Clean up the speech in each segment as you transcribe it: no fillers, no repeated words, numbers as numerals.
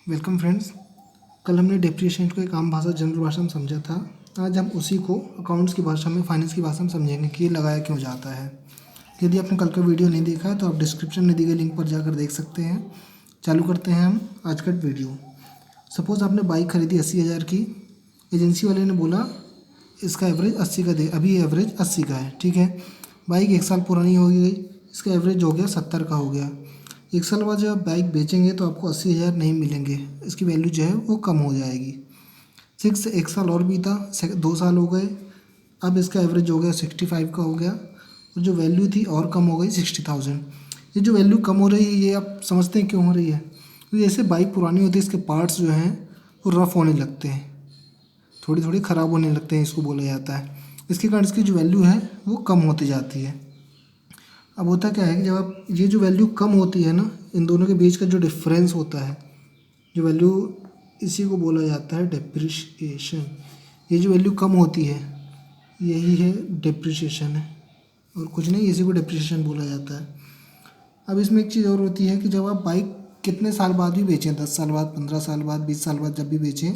Welcome friends. कल हमने depreciation को एक आम भाषा जनरल भाषा में समझा था। आज हम उसी को अकाउंट्स की भाषा में, फाइनेंस की भाषा में समझेंगे कि ये लगाया क्यों जाता है। यदि आपने कल का वीडियो नहीं देखा है तो आप डिस्क्रिप्शन में दी गई लिंक पर जाकर देख सकते हैं। चालू करते हैं हम आज का वीडियो। सपोज़ आपने बाइक खरीदी 80,000 की। एजेंसी वाले ने बोला इसका एवरेज 80 का दे, अभी एवरेज 80 का है, ठीक है। बाइक 1 साल पुरानी हो गई, इसका एवरेज हो गया 70 का हो गया। 1 साल बाद जब आप बाइक बेचेंगे तो आपको 80,000 नहीं मिलेंगे, इसकी वैल्यू जो है वो कम हो जाएगी। 1 साल और बीता, 2 साल हो गए, अब इसका एवरेज हो गया 65 का हो गया, और जो वैल्यू थी और कम हो गई 60,000। ये जो वैल्यू कम हो रही है ये आप समझते हैं क्यों हो रही है? तो जैसे बाइक पुरानी होती है इसके पार्ट्स जो हैं वो रफ़ होने लगते हैं, थोड़ी थोड़ी ख़राब होने लगते हैं, इसको बोला जाता है। इसके कारण इसकी जो वैल्यू है वो कम होती जाती है। अब होता क्या है कि जब आप ये जो वैल्यू कम होती है ना, इन दोनों के बीच का जो डिफरेंस होता है, जो वैल्यू, इसी को बोला जाता है डेप्रिसिएशन। ये जो वैल्यू कम होती है यही है डेप्रिसिएशन है, और कुछ नहीं, इसी को डेप्रिसिएशन बोला जाता है। अब इसमें एक चीज़ और होती है कि जब आप बाइक कितने साल बाद भी बेचें, 10 साल बाद, 15 साल बाद, 20 साल बाद, जब भी बेचें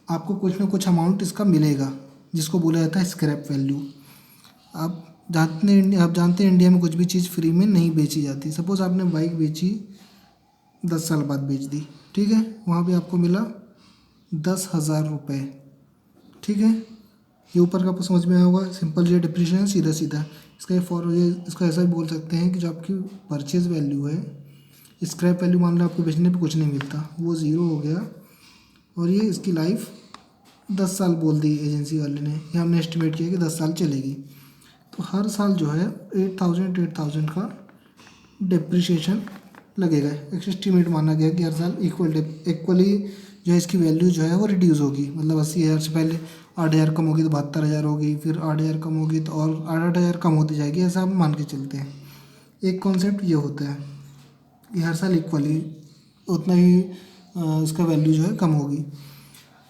आपको कुछ ना कुछ अमाउंट इसका मिलेगा, जिसको बोला जाता है स्क्रैप वैल्यू। आप जानते हैं इंडिया में कुछ भी चीज़ फ्री में नहीं बेची जाती। सपोज़ आपने बाइक बेची, 10 साल बाद बेच दी, ठीक है, वहाँ पे आपको मिला 10,000 रुपये, ठीक है। ये ऊपर का आपको समझ में आया होगा, सिंपल जो डिप्रिसिएशन सीधा सीधा। इसका ऐसा भी बोल सकते हैं कि जो आपकी परचेज़ वैल्यू है, स्क्रैप वैल्यू मान लो आपको बेचने पे कुछ नहीं मिलता, वो ज़ीरो हो गया, और ये इसकी लाइफ 10 साल बोल दी एजेंसी वाले ने, या हमने एस्टिमेट किया कि 10 साल चलेगी। तो हर साल जो है 8,000 का डिप्रिसिएशन लगेगा। एक एस्टिमेट माना गया कि हर साल इक्वली जो है इसकी वैल्यू जो है वो रिड्यूस होगी। मतलब 80,000 से पहले 8,000 कम होगी तो 72,000 होगी, फिर 8,000 कम होगी तो और 8,000 कम होती जाएगी, ऐसा हम मान के चलते हैं। एक कॉन्सेप्ट ये होता है कि हर साल इक्वली उतना ही इसका वैल्यू जो है कम होगी।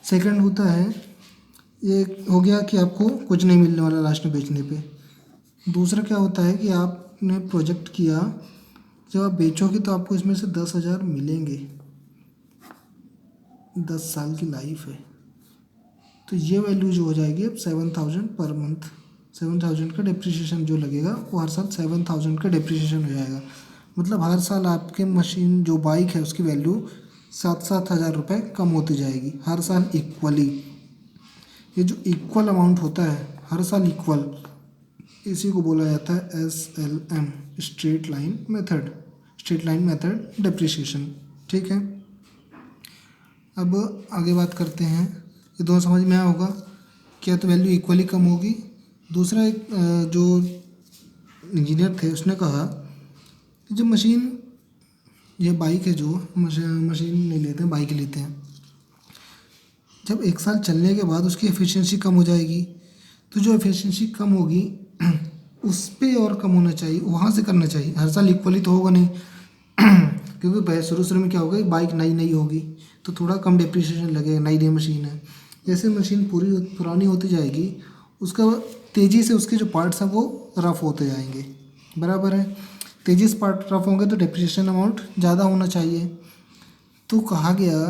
सेकंड होता है, ये हो गया कि आपको कुछ नहीं मिलने वाला लास्ट में बेचने पे। दूसरा क्या होता है कि आपने प्रोजेक्ट किया, जब आप बेचोगे तो आपको इसमें से 10,000 मिलेंगे, 10 साल की लाइफ है, तो ये वैल्यू जो हो जाएगी अब 7,000 पर मंथ। 7,000 का डिप्रिसिएशन जो लगेगा वो हर साल 7,000 का डिप्रिसिएशन हो जाएगा। मतलब हर साल आपके मशीन जो बाइक है उसकी वैल्यू 7,000 रुपये कम होती जाएगी हर साल इक्वली। ये जो इक्वल अमाउंट होता है हर साल इक्वल, इसी को बोला जाता है SLM, straight line method depreciation, ठीक है। अब आगे बात करते हैं, ये दोनों समझ में आया होगा, क्या तो वैल्यू इक्वली कम होगी। दूसरा एक जो इंजीनियर थे उसने कहा कि जब मशीन, ये बाइक है, जो मशीन नहीं लेते हैं, बाइक लेते हैं, जब 1 साल चलने के बाद उसकी एफिशिएंसी कम हो जाएगी, तो जो एफिशिएंसी कम होगी उस पर और कम होना चाहिए, वहाँ से करना चाहिए। हर साल इक्वली तो होगा नहीं क्योंकि शुरू में क्या होगा, बाइक नई होगी तो थोड़ा कम डिप्रिसिएशन लगेगा, नई मशीन है। जैसे मशीन पुरानी होती जाएगी, उसका तेज़ी से उसके जो पार्ट्स हैं वो रफ़ होते जाएंगे, बराबर है। तेज़ी से पार्ट रफ़ होंगे तो डिप्रिसिएशन अमाउंट ज़्यादा होना चाहिए। तो कहा गया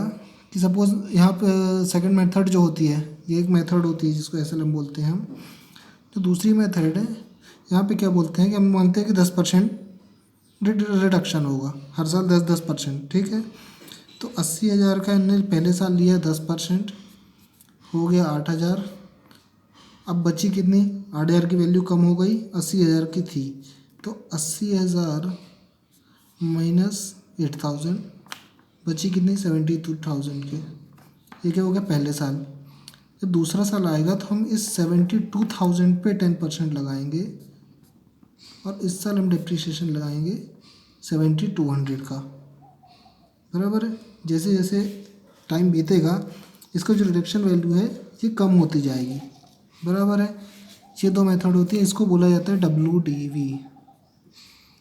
कि सपोज़ यहाँ पर सेकंड मेथड जो होती है, ये एक मेथड होती है जिसको SLM बोलते हैं हम। तो दूसरी मेथड है, यहाँ पे क्या बोलते हैं कि हम मानते हैं कि 10% रिडक्शन होगा हर साल, 10%, ठीक है। तो 80,000 का इन्होंने पहले साल लिया, 10% हो गया 8,000। अब बची कितनी, 8,000 की वैल्यू कम हो गई, 80,000 की थी, तो 80,000 माइनस 8,000 बची कितनी, 72,000 के। ये क्या हो गया पहले साल। जब दूसरा साल आएगा तो हम इस 72,000 पे 10% लगाएंगे, और इस साल हम डिप्रिसिएशन लगाएंगे 7,200 का, बराबर है। जैसे जैसे टाइम बीतेगा इसका जो रिडक्शन वैल्यू है ये कम होती जाएगी, बराबर है। ये दो मेथड होती है, इसको बोला जाता है WDV,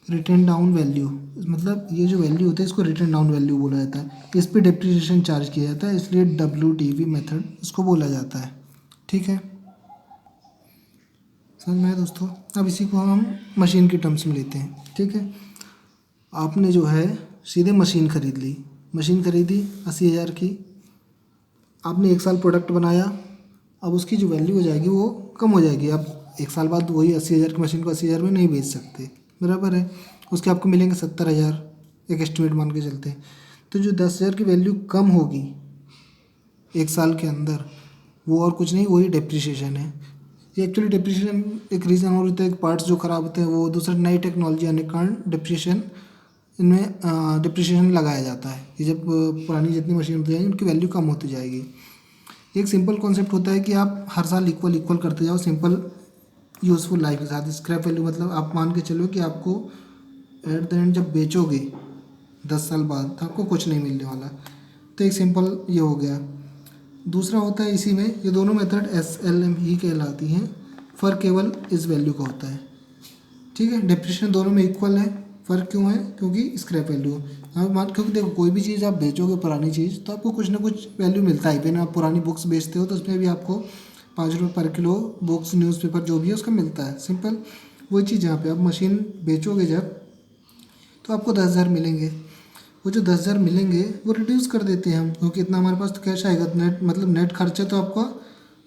रिटर्न डाउन वैल्यू। मतलब ये जो वैल्यू होता है इसको रिटर्न डाउन वैल्यू बोला जाता है, इस पर डिप्रिसिएशन चार्ज किया जाता है, इसलिए WDV मेथड इसको बोला जाता है, ठीक है। समझ में आया दोस्तों। अब इसी को हम मशीन के टर्म्स में लेते हैं, ठीक है। आपने जो है सीधे मशीन ख़रीद ली, मशीन खरीदी 80,000 की, आपने 1 साल प्रोडक्ट बनाया, अब उसकी जो वैल्यू हो जाएगी वो कम हो जाएगी। आप 1 साल बाद वही 80,000 की मशीन को 80,000 में नहीं बेच सकते, बराबर है। उसके आपको मिलेंगे 70,000, एक एस्टिमेट मान के चलते हैं। तो जो 10,000 की वैल्यू कम होगी 1 साल के अंदर, वो और कुछ नहीं, वही डेप्रिसिएशन है। ये एक्चुअली डेप्रिसिएशन एक रीज़न और होता है, पार्ट्स जो ख़राब होते हैं वो, दूसरा नई टेक्नोलॉजी आने के कारण डेप्रिसिएशन इनमें डेप्रिसिएशन लगाया जाता है कि जब पुरानी जितनी मशीन होती जाएगी उनकी वैल्यू कम होती जाएगी। एक सिंपल कॉन्सेप्ट होता है कि आप हर साल इक्वल इक्वल करते जाओ सिंपल यूज़फुल लाइफ के साथ। स्क्रैप वैल्यू मतलब आप मान के चलो कि आपको एट द एंड जब बेचोगे 10 साल बाद तो आपको कुछ नहीं मिलने वाला। तो एक सिंपल ये हो गया। दूसरा होता है इसी में, ये दोनों मेथड SLM ही कहलाती हैं, फ़र्क केवल इस वैल्यू का होता है, ठीक है। डेप्रिसिएशन दोनों में इक्वल है, फ़र्क क्यों है? क्योंकि स्क्रैप वैल्यू क्योंकि देखो कोई भी चीज़ आप बेचोगे पुरानी चीज़ तो आपको कुछ ना कुछ वैल्यू मिलता है। इवन आप पुरानी बुक्स बेचते हो तो उसमें भी आपको 5 रुपये पर किलो बुक्स न्यूज़पेपर जो भी है उसका मिलता है। सिंपल वही चीज़ यहाँ पे आप मशीन बेचोगे जब तो आपको 10,000 मिलेंगे। वो जो 10,000 मिलेंगे वो रिड्यूस कर देते हैं हम, क्योंकि इतना हमारे पास तो कैश आएगा। नेट मतलब नेट खर्चा तो आपका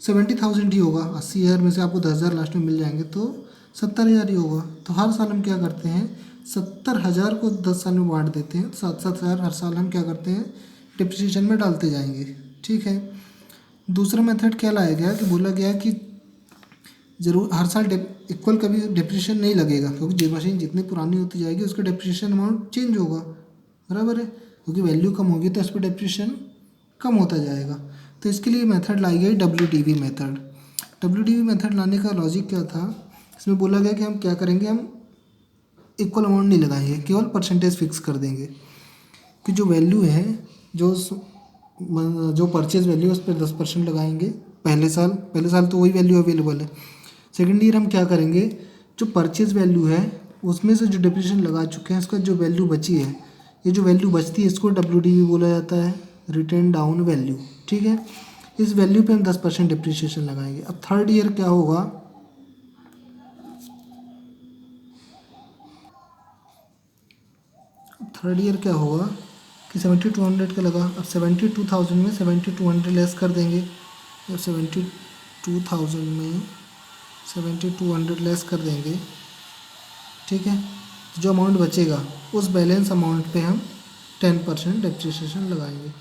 70,000 ही होगा। 80,000 में से आपको 10,000 लास्ट में मिल जाएंगे तो 70,000 ही होगा। तो हर साल हम क्या करते हैं, 70,000 को 10 साल में बांट देते हैं। 7,000 हर साल हम क्या करते हैं, डिप्रिसिएशन में डालते जाएंगे, ठीक है। दूसरा मेथड क्या लाया गया कि बोला गया कि जरूर हर साल इक्वल कभी डिप्रिसिएशन नहीं लगेगा, क्योंकि जो मशीन जितनी पुरानी होती जाएगी उसका डिप्रिसिएशन अमाउंट चेंज होगा, बराबर है। क्योंकि वैल्यू कम होगी तो इस पर डिप्रिसिएशन कम होता जाएगा। तो इसके लिए मेथड लाई गई WDV मेथड। WDV मेथड लाने का लॉजिक क्या था, इसमें बोला गया कि हम क्या करेंगे, हम इक्वल अमाउंट नहीं लगाएंगे, केवल परसेंटेज फिक्स कर देंगे कि जो वैल्यू है, जो परचेज वैल्यू है उस पर 10% लगाएंगे पहले साल तो वही वैल्यू अवेलेबल है। सेकेंड ईयर हम क्या करेंगे, जो परचेज वैल्यू है उसमें से जो डिप्रिसिएशन लगा चुके हैं उसका जो वैल्यू बची है, ये जो वैल्यू बचती है इसको WDV बोला जाता है, रिटर्न डाउन वैल्यू, ठीक है। इस वैल्यू पे हम 10% डिप्रिसिएशन लगाएंगे। अब थर्ड ईयर क्या होगा, कि 7200 का लगा। अब 72,000 में 7200 लेस कर देंगे। जब 72,000 में 7200 लेस कर देंगे, ठीक है, तो जो अमाउंट बचेगा उस बैलेंस अमाउंट पे हम 10% डेप्रिसिएशन लगाएंगे।